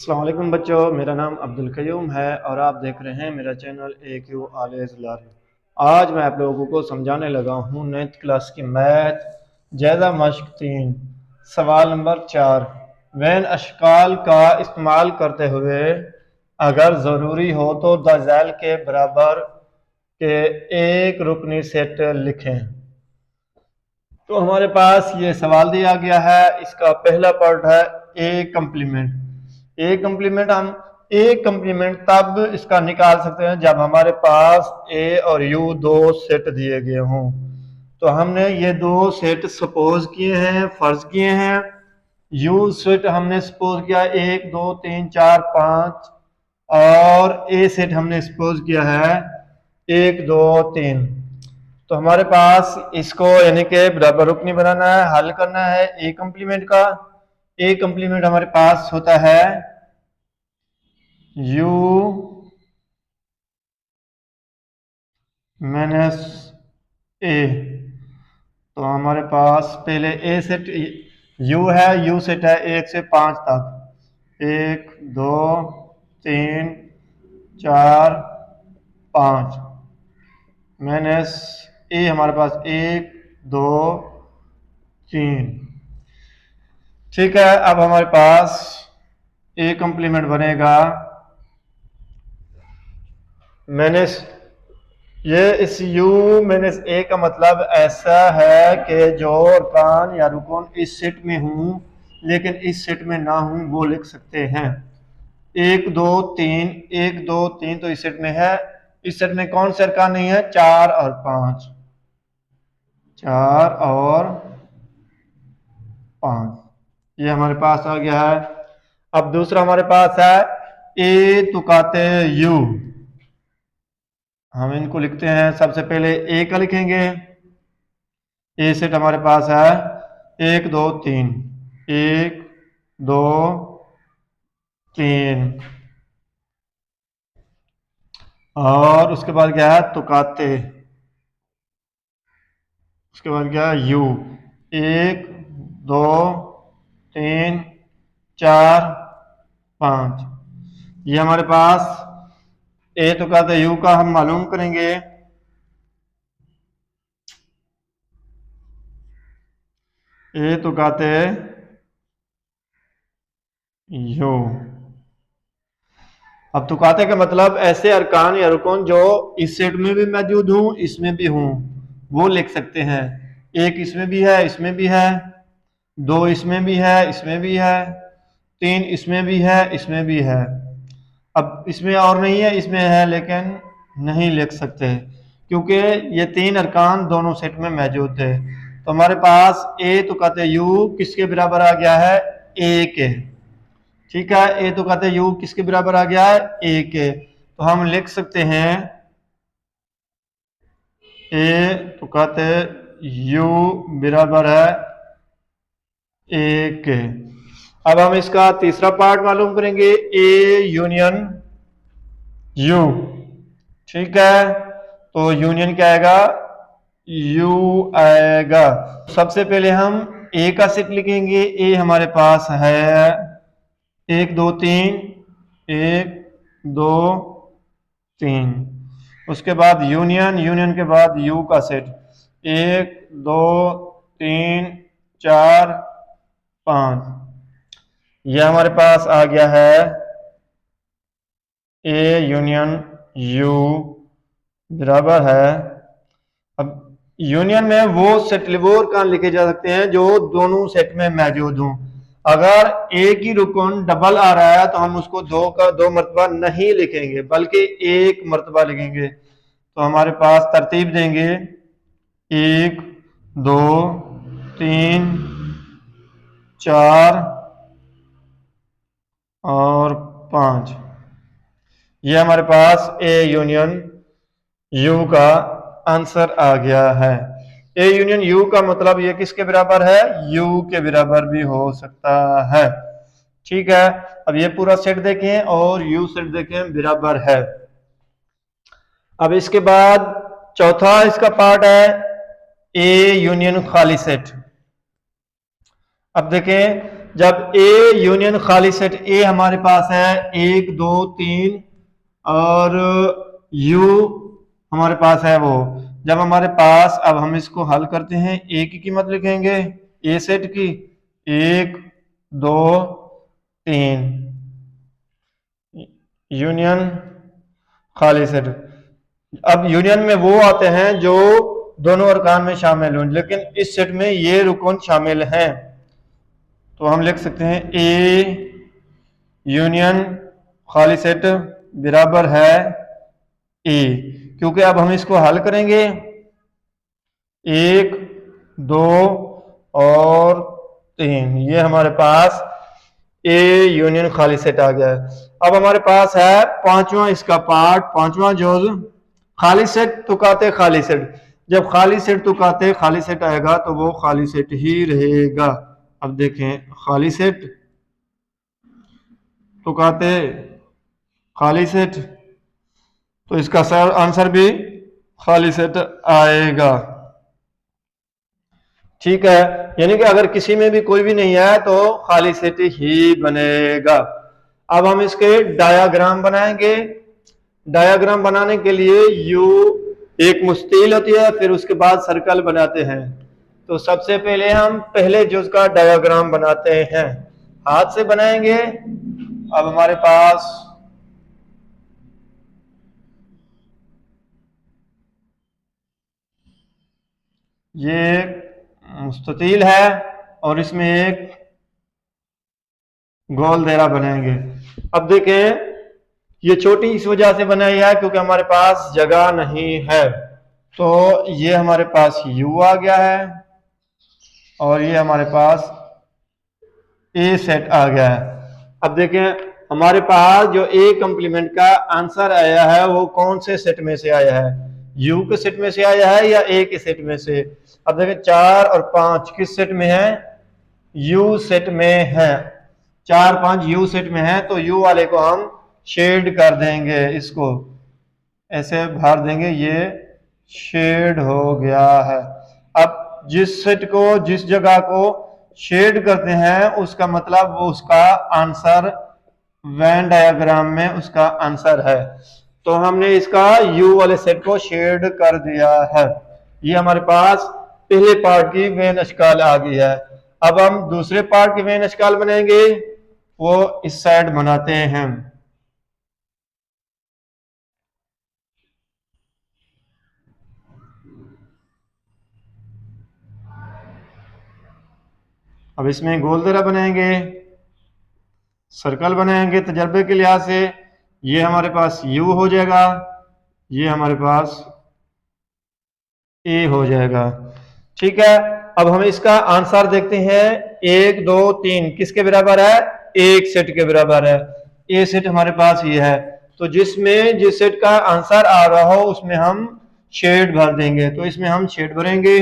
अस्सलाम वालेकुम बच्चों, मेरा नाम अब्दुल क़य्यूम है और आप देख रहे हैं मेरा चैनल AQ ऑलवेज लर्न। आज मैं आप लोगों को समझाने लगा हूँ 9th क्लास की मैथ जायज़ा मश्क 3 सवाल नंबर 4। वैन अशकाल का इस्तेमाल करते हुए अगर ज़रूरी हो तो द ज़ैल के बराबर के एक रुकनी सेट लिखें। तो हमारे पास ये सवाल दिया गया है। इसका पहला पार्ट है ए कम्प्लीमेंट। ए कम्प्लीमेंट तब इसका निकाल सकते हैं जब हमारे पास ए और यू दो सेट दिए गए हों। तो हमने ये दो सेट सपोज किए हैं, फर्ज किए हैं। यू सेट हमने सपोज किया 1 2 3 4 5 और ए सेट हमने सपोज किया है 1 2 3। तो हमारे पास इसको यानी कि बराबर रुकनी बनाना है, हल करना है ए कम्प्लीमेंट का। ए कम्प्लीमेंट हमारे पास होता है यू माइनस ए। तो हमारे पास पहले ए सेट यू है, यू सेट है 1 से 5 तक, 1 2 3 4 5 माइनस ए हमारे पास 1 2 3। ठीक है, अब हमारे पास ए कम्प्लीमेंट बनेगा माइनस ये इस u माइनस ए का मतलब ऐसा है कि जो अरकान या रुकन इस सेट में हूं लेकिन इस सेट में ना हूं वो लिख सकते हैं। 1 2 3 1 2 3 तो इस सेट में है। इस सेट में कौन से अरकान नहीं है? 4 और 5, 4 और 5। ये हमारे पास आ गया है। अब दूसरा हमारे पास है ए तुकाते यू। हम इनको लिखते हैं, सबसे पहले ए का लिखेंगे। ए सेट हमारे पास है 1 2 3, 1 2 3 और उसके बाद क्या है? तुकाते। उसके बाद क्या है? यू। 1 2 3 4 5। ये हमारे पास ए तुकाते यू का हम मालूम करेंगे। ए तुकाते यू। अब तुकाते का मतलब ऐसे अरकान या रुकन जो इस सेट में भी मौजूद हूं इसमें भी हूं वो लिख सकते हैं। 1 इसमें भी है, इसमें भी है, 2 इसमें भी है, इसमें भी है, 3 इसमें भी है, इसमें भी है। अब इसमें और नहीं है, इसमें है लेकिन नहीं लिख सकते क्योंकि ये 3 अरकान दोनों सेट में मौजूद थे। तो हमारे पास ए तुकाते यू किसके बराबर आ गया है? ए के। ठीक है, ए तो कहते हैं यू किसके बराबर आ गया है? ए के। तो हम लिख सकते हैं ए तो कहते यू बराबर है ए के। अब हम इसका तीसरा पार्ट मालूम करेंगे, ए यूनियन यू। ठीक है, तो यूनियन क्या आएगा? यू आएगा। सबसे पहले हम ए का सेट लिखेंगे। ए हमारे पास है 1 2 3, 1 2 3। उसके बाद यूनियन, यूनियन के बाद यू का सेट 1 2 3 4 5। यह हमारे पास आ गया है ए यूनियन यू बराबर है। अब यूनियन में वो सेट वो अरकान लिखे जा सकते हैं जो दोनों सेट में मौजूद हों। अगर एक ही रुकन डबल आ रहा है तो हम उसको 2 मरतबा नहीं लिखेंगे बल्कि 1 मरतबा लिखेंगे। तो हमारे पास तरतीब देंगे 1 2 3 4 और 5। ये हमारे पास ए यूनियन यू का आंसर आ गया है। ए यूनियन यू का मतलब ये किसके बराबर है? यू के बराबर भी हो सकता है। ठीक है, अब ये पूरा सेट देखें और यू सेट देखें बराबर है। अब इसके बाद चौथा इसका पार्ट है ए यूनियन खाली सेट। अब देखें जब ए यूनियन खाली सेट ए हमारे पास है 1 2 3 और यू हमारे पास है वो, जब हमारे पास, अब हम इसको हल करते हैं, ए की कीमत लिखेंगे ए सेट की 1 2 3 यूनियन खाली सेट। अब यूनियन में वो आते हैं जो दोनों अरकान में शामिल हों, लेकिन इस सेट में ये रुकन शामिल हैं, तो हम लिख सकते हैं ए यूनियन खाली सेट बराबर है ए, क्योंकि अब हम इसको हल करेंगे 1 2 और 3, ये हमारे पास ए यूनियन खाली सेट आ गया है। अब हमारे पास है पांचवा इसका पार्ट, पांचवा जोज खाली सेट तुकाते खाली सेट। जब खाली सेट तुकाते खाली सेट आएगा तो वो खाली सेट ही रहेगा। अब देखें खाली सेट तुकाते खाली सेट, तो इसका आंसर भी खाली सेट आएगा। ठीक है, यानी कि अगर किसी में भी कोई भी नहीं है तो खाली सेट ही बनेगा। अब हम इसके डायाग्राम बनाएंगे। डायाग्राम बनाने के लिए यू एक मुस्तील होती है, फिर उसके बाद सर्कल बनाते हैं। तो सबसे पहले हम पहले जुज का डायाग्राम बनाते हैं, हाथ से बनाएंगे। अब हमारे पास ये मुस्ततील है और इसमें एक गोल दायरा बनाएंगे। अब देखें ये छोटी इस वजह से बनाई है क्योंकि हमारे पास जगह नहीं है, तो ये हमारे पास यू आ गया है और ये हमारे पास ए सेट आ गया है। अब देखें हमारे पास जो ए कंप्लीमेंट का आंसर आया है वो कौन से सेट में से आया है, यू के सेट में से आया है या ए के सेट में से। अब देखें 4 और 5 किस सेट में है, यू सेट में है। 4 5 यू सेट में है, तो यू वाले को हम शेड कर देंगे, इसको ऐसे भर देंगे, ये शेड हो गया है। अब जिस सेट को, जिस जगह को शेड करते हैं उसका मतलब वो उसका आंसर वेन डायग्राम में उसका आंसर है। तो हमने इसका यू वाले सेट को शेड कर दिया है। ये हमारे पास पहले पार्ट की वेन अशकाल आ गई है। अब हम दूसरे पार्ट की वेन अशकाल बनाएंगे, वो इस साइड बनाते हैं। अब इसमें गोल दायरा बनाएंगे, सर्कल बनाएंगे तजर्बे के लिहाज से। ये हमारे पास यू हो जाएगा, ये हमारे पास ए हो जाएगा। ठीक है, अब हम इसका आंसर देखते हैं। 1 2 3 किसके बराबर है, एक सेट के बराबर है। ए सेट हमारे पास ये है, तो जिसमें जिस सेट का आंसर आ रहा हो उसमें हम शेड भर देंगे। तो इसमें हम शेड भरेंगे।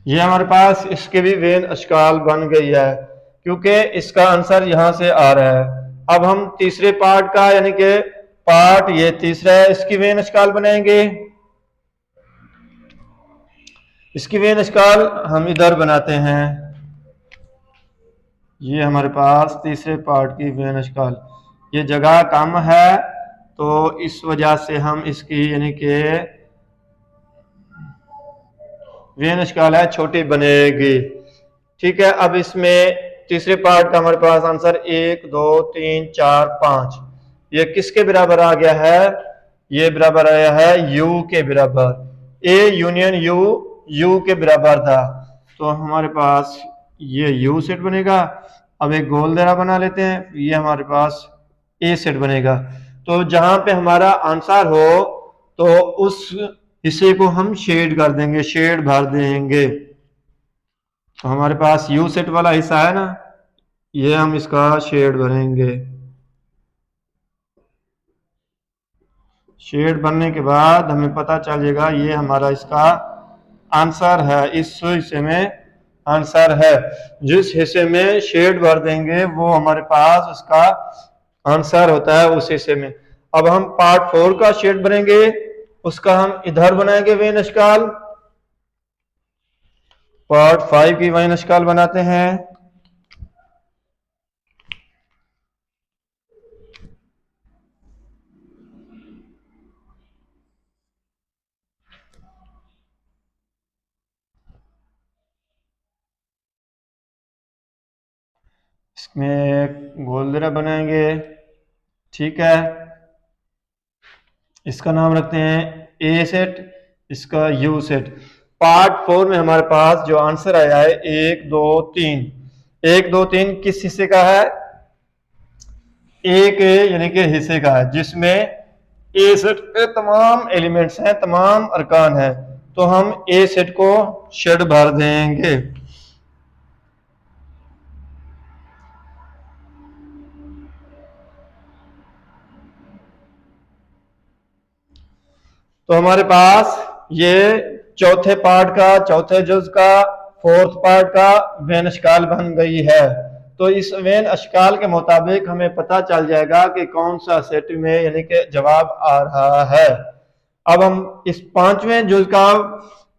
ये हमारे पास इसके भी वेन अशकाल बन गई है क्योंकि इसका आंसर यहां से आ रहा है। अब हम तीसरे पार्ट का, यानी कि पार्ट ये तीसरा है, इसकी वेन अशकाल बनाएंगे। इसकी वेन अशकाल हम इधर बनाते हैं। ये हमारे पास तीसरे पार्ट की वेन अशकाल, ये जगह कम है तो इस वजह से हम इसकी, यानी कि वेन अशकाल है छोटी बनेगी। ठीक है, अब इसमें तीसरे पार्ट का हमारे पास आंसर 1 2 3 4 5 ये किसके बराबर आ गया है, ये बराबर आया है यू के बराबर। ए यूनियन यू यू के बराबर था, तो हमारे पास ये यू सेट बनेगा। अब एक गोल दायरा बना लेते हैं, ये हमारे पास ए सेट बनेगा। तो जहां पे हमारा आंसर हो तो उस हिस्से को हम शेड कर देंगे, शेड भर देंगे। तो हमारे पास यू सेट वाला हिस्सा है ना, ये हम इसका शेड भरेंगे। शेड बनने के बाद हमें पता चलेगा ये हमारा इसका आंसर है, इस हिस्से में आंसर है। जिस हिस्से में शेड भर देंगे वो हमारे पास उसका आंसर होता है, उस हिस्से में। अब हम पार्ट 4 का शेड बनेंगे, उसका हम इधर बनाएंगे वेन अशकाल। पार्ट 5 की वेन अशकाल बनाते हैं। इसमें एक गोलदरा बनाएंगे, ठीक है। इसका नाम रखते हैं ए सेट, इसका यू सेट। पार्ट 4 में हमारे पास जो आंसर आया है 1 2 3, 1 2 3 किस हिस्से का है? ए के यानी कि हिस्से का है, जिसमें ए सेट के तमाम एलिमेंट्स हैं, तमाम अरकान हैं। तो हम ए सेट को शेड भर देंगे। तो हमारे पास ये चौथे पार्ट का, चौथे जुज का, फोर्थ पार्ट का वेन अशकाल बन गई है। तो इस वेन अशकाल के मुताबिक हमें पता चल जाएगा कि कौन सा सेट में यानी कि जवाब आ रहा है। अब हम इस पांचवें जुज का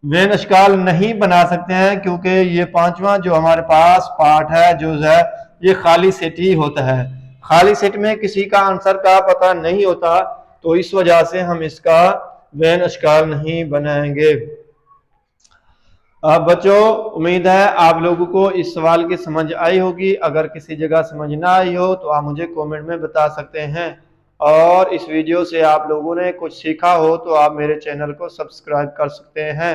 वेन अशकाल नहीं बना सकते हैं, क्योंकि ये पांचवा जो हमारे पास पार्ट है, जुज है, ये खाली सेट ही होता है। खाली सेट में किसी का आंसर का पता नहीं होता, तो इस वजह से हम इसका वेन अशकाल नहीं बनाएंगे। अब बच्चों, उम्मीद है आप लोगों को इस सवाल की समझ आई होगी। अगर किसी जगह समझ ना आई हो तो आप मुझे कमेंट में बता सकते हैं, और इस वीडियो से आप लोगों ने कुछ सीखा हो तो आप मेरे चैनल को सब्सक्राइब कर सकते हैं।